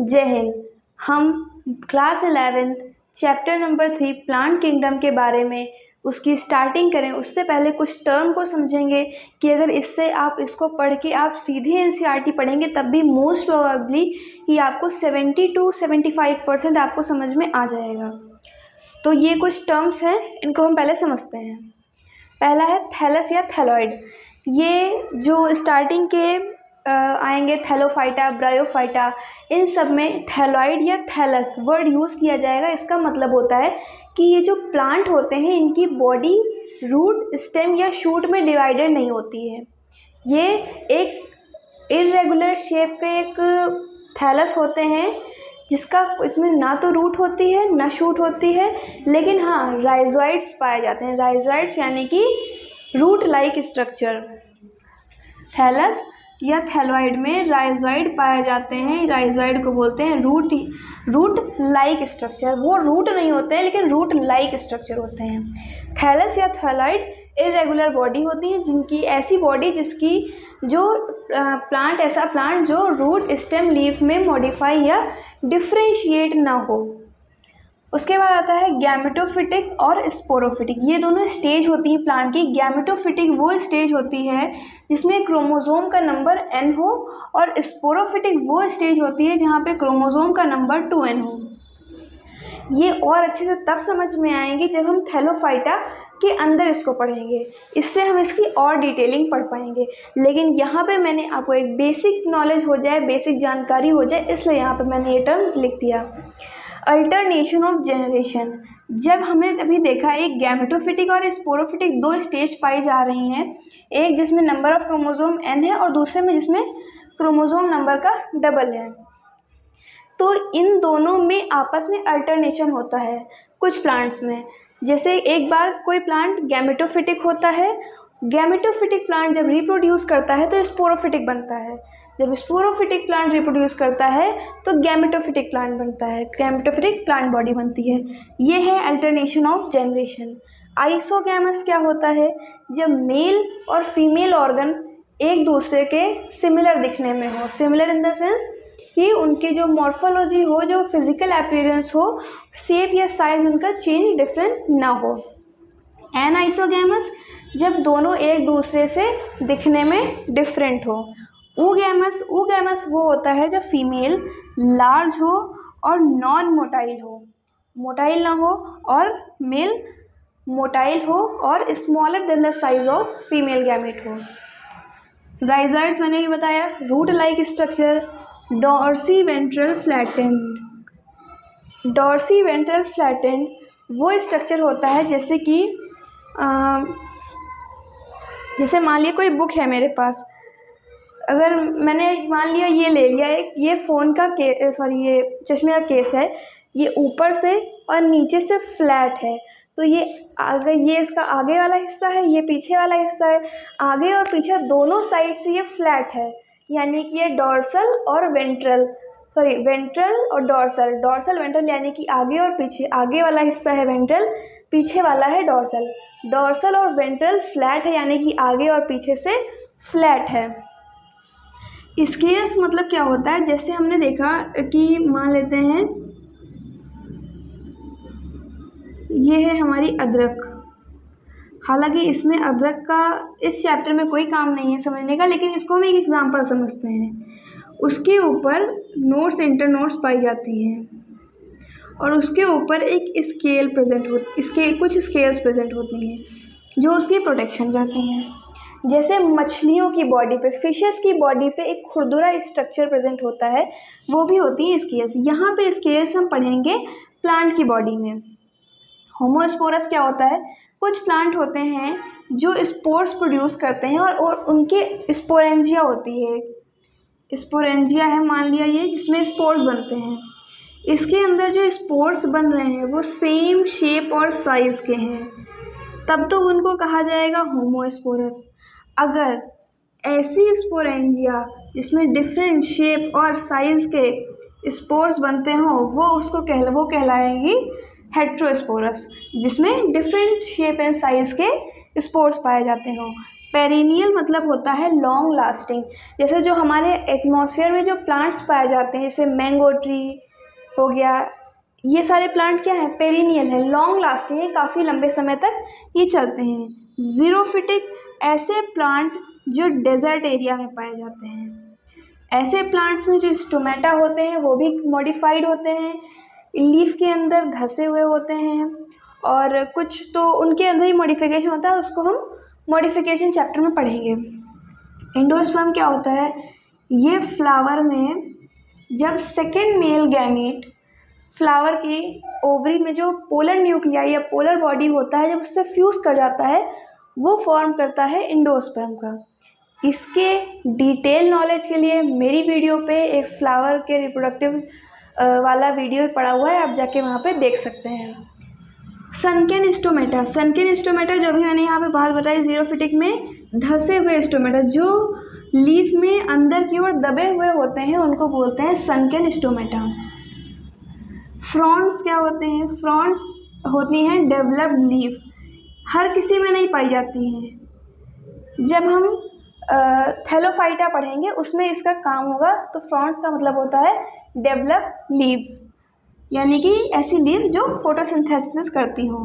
जय हिंद। हम class 11 chapter number 3 plant kingdom के बारे में उसकी स्टार्टिंग करें उससे पहले कुछ टर्म को समझेंगे कि अगर इससे आप इसको पढ़ के आप सीधे एनसीईआरटी पढ़ेंगे तब भी मोस्ट प्रोबेबली कि आपको 70 to 75% आपको समझ में आ जाएगा। तो ये कुछ टर्म्स हैं, इनको हम पहले समझते हैं। पहला है थैलस या थैलॉइड। ये जो स्टार्टिंग के आएंगे थैलोफाइटा, ब्रायोफाइटा, इन सब में थैलॉइड या थैलस वर्ड यूज़ किया जाएगा। इसका मतलब होता है कि ये जो प्लांट होते हैं इनकी बॉडी रूट, स्टेम या शूट में डिवाइडेड नहीं होती है। ये एक इर्रेगुलर शेप के एक थैलस होते हैं जिसका इसमें ना तो रूट होती है ना शूट होती है, लेकिन हाँ राइजोइड्स पाए जाते हैं। राइजोइड्स यानी कि रूट लाइक स्ट्रक्चर। थैलस या थैलॉइड में राइजोइड पाए जाते हैं। राइजोइड को बोलते हैं रूट लाइक स्ट्रक्चर। वो रूट नहीं होते हैं लेकिन रूट लाइक स्ट्रक्चर होते हैं। थैलस या थैलॉइड इरेगुलर बॉडी होती है, जिनकी ऐसी बॉडी जिसकी जो प्लांट ऐसा प्लांट जो रूट, स्टेम, लीफ में मॉडिफाई या डिफ्रेंशिएट ना हो। उसके बाद आता है गैमेटोफिटिक और स्पोरोफिटिक। ये दोनों स्टेज होती हैं प्लांट की। गैमेटोफिटिक वो स्टेज होती है जिसमें क्रोमोसोम का नंबर n हो, और स्पोरोफिटिक वो स्टेज होती है जहाँ पे क्रोमोसोम का नंबर 2n हो। ये और अच्छे से तब समझ में आएंगे जब हम थैलोफाइटा के अंदर इसको पढ़ेंगे, इससे हम इसकी और डिटेलिंग पढ़ पाएंगे। लेकिन यहाँ पे मैंने आपको एक बेसिक नॉलेज हो जाए, बेसिक जानकारी हो जाए, इसलिए यहाँ पे मैंने ये टर्म लिख दिया। Alternation of generation. जब हमने अभी देखा एक गैमेटोफिटिक और स्पोरोफिटिक दो स्टेज पाई जा रही हैं, एक जिसमें नंबर ऑफ क्रोमोसोम n है और दूसरे में जिसमें क्रोमोसोम नंबर का डबल है। तो इन दोनों में आपस में अल्टरनेशन होता है कुछ प्लांट्स में। जैसे एक बार कोई प्लांट गैमेटोफिटिक होता है, गैमेटोफिटिक प्लांट जब रिप्रोड्यूस करता है तो स्पोरोफिटिक बनता है। जब स्पोरोफिटिक प्लांट रिप्रोड्यूस करता है तो गैमेटोफिटिक प्लांट बनता है, गैमेटोफिटिक प्लांट बॉडी बनती है। ये है अल्टरनेशन ऑफ जनरेशन। आइसोगैमस क्या होता है? जब मेल और फीमेल ऑर्गन एक दूसरे के सिमिलर दिखने में हो। सिमिलर इन द सेंस कि उनके जो मॉर्फोलॉजी हो, जो फिजिकल अपीयरेंस हो, शेप या साइज उनका चेंज डिफरेंट ना हो। एनाइसोगैमस जब दोनों एक दूसरे से दिखने में डिफरेंट हो। ऊगैमस वो होता है जब फीमेल लार्ज हो और नॉन मोटाइल हो, मोटाइल ना हो, और मेल मोटाइल हो और smaller than the size of female gamete हो। राइजोइड्स मैंने ही बताया, root like structure. Dorsi ventral flattened. Dorsi ventral flattened वो स्ट्रक्चर होता है जैसे कि जैसे मान लिया कोई बुक है मेरे पास, अगर मैंने मान लिया ये ले लिया, एक ये फ़ोन का ये चश्मे का केस है, ये ऊपर से और नीचे से फ्लैट है। तो ये अगर ये इसका आगे वाला हिस्सा है, ये पीछे वाला हिस्सा है, आगे और पीछे दोनों साइड से ये फ्लैट है, यानी कि ये डॉर्सल और वेंट्रल, वेंट्रल और डॉर्सल। डॉर्सल वेंट्रल यानी कि आगे और पीछे, आगे वाला हिस्सा है वेंट्रल, पीछे वाला है डॉर्सल। डॉर्सल और वेंट्रल फ्लैट है यानी कि आगे और पीछे से फ्लैट है। स्केल्स मतलब क्या होता है? जैसे हमने देखा कि मान लेते हैं ये है हमारी अदरक। हालांकि इसमें अदरक का इस चैप्टर में कोई काम नहीं है समझने का, लेकिन इसको हम एक एग्जांपल समझते हैं। उसके ऊपर नोट्स, इंटरनोट्स पाई जाती हैं और उसके ऊपर एक स्केल प्रेजेंट कुछ स्केल्स प्रेजेंट होती हैं जो उसकी प्रोटेक्शन करती हैं। जैसे मछलियों की बॉडी पे, फिशेस की बॉडी पे एक खुरदुरा स्ट्रक्चर प्रेजेंट होता है, वो भी होती हैं स्केल्स। यहाँ पे स्केल्स हम पढ़ेंगे प्लांट की बॉडी में। होमोस्पोरस क्या होता है? कुछ प्लांट होते हैं जो स्पोर्स प्रोड्यूस करते हैं और उनके स्पोरेंजिया होती है। स्पोरेंजिया है मान लिया ये, जिसमें स्पोर्स बनते हैं। इसके अंदर जो स्पोर्स बन रहे हैं वो सेम शेप और साइज के हैं, तब तो उनको कहा जाएगा होमोस्पोरस। अगर ऐसी स्पोरेंजिया जिसमें डिफरेंट शेप और साइज के स्पोर्स बनते हों वो कहलाएंगी हेट्रोस्पोरस, जिसमें डिफरेंट शेप एंड साइज के स्पोर्स पाए जाते हों। पेरिनियल मतलब होता है लॉन्ग लास्टिंग। जैसे जो हमारे एटमॉस्फेयर में जो प्लांट्स पाए जाते हैं, जैसे मैंगो ट्री हो गया, ये सारे प्लांट क्या है, पेरिनियल है, लॉन्ग लास्टिंग है, काफ़ी लंबे समय तक ये चलते हैं। ज़ीरोफिटिक ऐसे प्लांट जो डेजर्ट एरिया में पाए जाते हैं। ऐसे प्लांट्स में जो स्टोमेटा होते हैं वो भी मॉडिफाइड होते हैं, लीफ के अंदर धसे हुए होते हैं, और कुछ तो उनके अंदर ही मॉडिफिकेशन होता है, उसको हम मॉडिफिकेशन चैप्टर में पढ़ेंगे। एंडोस्पर्म क्या होता है, ये फ्लावर में जब सेकेंड मेल गैमीट फ्लावर की ओवरी में जो पोलर न्यूक्लियाई या पोलर बॉडी होता है, जब उससे फ्यूज़ कर जाता है, वो फॉर्म करता है एंडोस्पर्म का। इसके डिटेल नॉलेज के लिए मेरी वीडियो पे एक फ्लावर के रिप्रोडक्टिव वाला वीडियो पड़ा हुआ है, आप जाके वहाँ पे देख सकते हैं। सनकेन स्टोमेटा, सनकेन स्टोमेटा जो भी मैंने यहाँ पे बात बताई, ज़ीरोफिटिक में धसे हुए स्टोमेटा जो लीफ में अंदर की ओर दबे हुए होते हैं, उनको बोलते हैं सनकेन स्टोमेटा। फ्रॉन्ट्स क्या होते हैं, फ्रॉन्ट्स होती हैं डेवलप्ड लीफ, हर किसी में नहीं पाई जाती हैं। जब हम थैलोफाइटा पढ़ेंगे उसमें इसका काम होगा। तो फ्रॉन्ट्स का मतलब होता है डेवलप्ड लीव्स, यानी कि ऐसी लीव जो फोटोसिंथेसिस करती हो।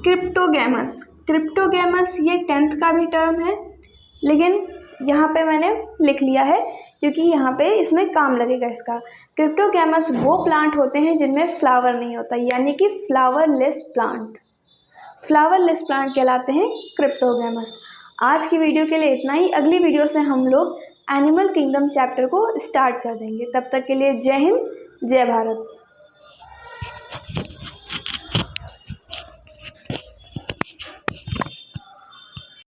क्रिप्टोगैमस, क्रिप्टोगैमस ये 10th का भी टर्म है, लेकिन यहाँ पे मैंने लिख लिया है क्योंकि यहाँ पे इसमें काम लगेगा इसका। क्रिप्टोगैमस वो प्लांट होते हैं जिनमें फ्लावर नहीं होता, यानी कि फ्लावरलेस प्लांट, फ्लावरलेस प्लांट कहलाते हैं क्रिप्टोगैमस। आज की वीडियो के लिए इतना ही। अगली वीडियो से हम लोग एनिमल किंगडम चैप्टर को स्टार्ट कर देंगे। तब तक के लिए जय हिंद, जय भारत।